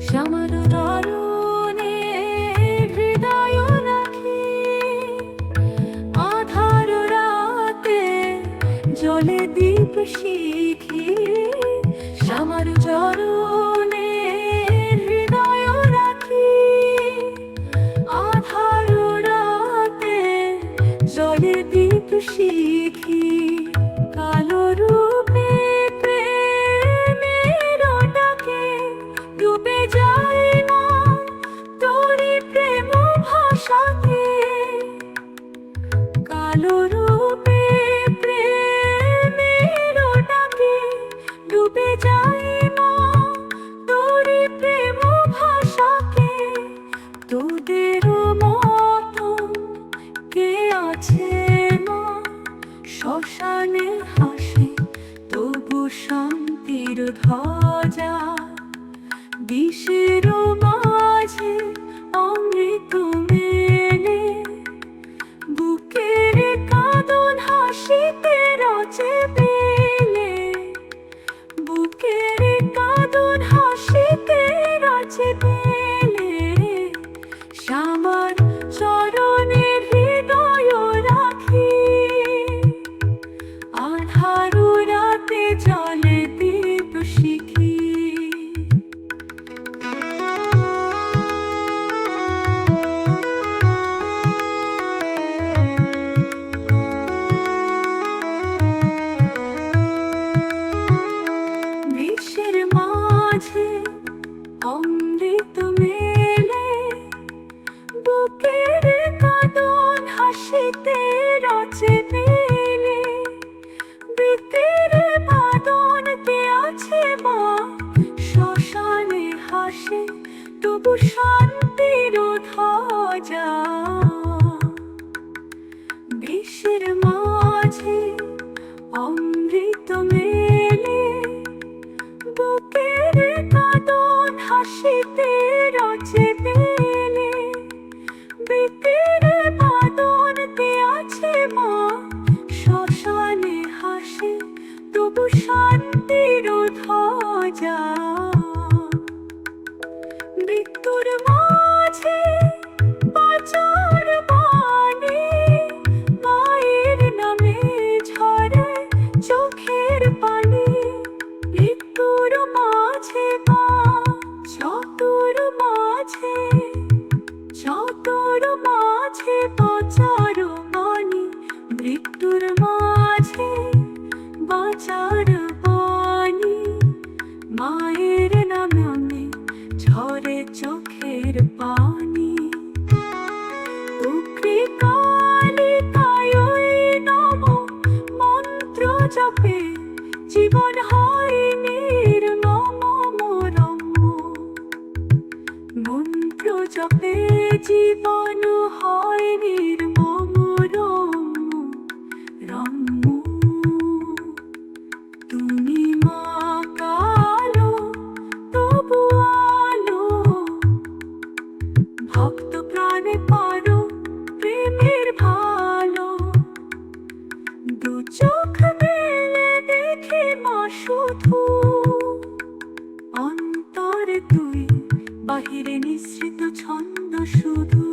শ্যামল তরুণে হৃদয় রাখি, আধার রাতে জ্বলে দীপ শিখি। শ্যামল তরুণে হৃদয় রাখি, আধার রাতে জ্বলে দীপ শিখি। কালো রূপে প্রেমের ডাকে ডুবে যায় না তোরি প্রেম ভাষাতে। কালো রূপে প্রেমের ডাকে ডুবে যায় না তোরি প্রেম ভাষাকে। তোদের মতো কে আছে মা শ্মশানে হাসে, তবু শান্তির ধ্বজা। বিষের মাঝে অমৃত মেলে, বুকের কাঁদন হাসিতে রচে পেলে। বুকের কাঁদন হাসিতে রচে পেলে। শ্যামল চরণে হৃদয় রাখি, আধার রাতে জ্বলে দীপ শিখি। বিষের মাঝে অমৃত মেলে, বুকের কাঁদন হাসিতে রচে পেলে। বৃতের বাঁধনতে আছে মা শ্মশানে হাসে, তবু শান্তির ধ্বজা। বিষের মাঝে অমৃত মেলে, বুকের কাঁদন হাসিতে রচে পেলে। বৃতের বাঁধনতে আছে মা শ্মশানে হাসে, তবু শান্তির ধ্বজা। মৃত্যুর মাঝে বাঁচার বাণী, মায়ের নামে ঝরে চোখের পানি। মৃত্যুর মাঝে মা চতুর মাঝে, চতুর মাঝে বাঁচার বাণী। মৃত্যুর মাঝে বাঁচার বাণী, মায়ের নামে ঝরে চোখের পানি। উগ্রী কালিকায় নমঃ মন্ত্র জপে জীবন হয় নির্মম রম্য। মন্ত্র জপে জীবন হয় নির্মম রম্য। তুমি মা কালো তবু আলো, ভক্ত প্রাণে পারো প্রেমের ভালো। দু চোখ মেলে দেখি মা শুধু, অন্তরে তুই বাহিরে নিঃসৃত ছন্দ শুধু।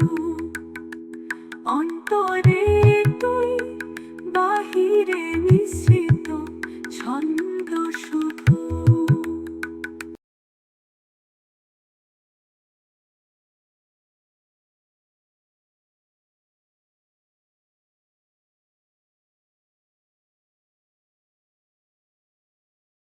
অন্তরে তুই বাহিরে নিঃসৃত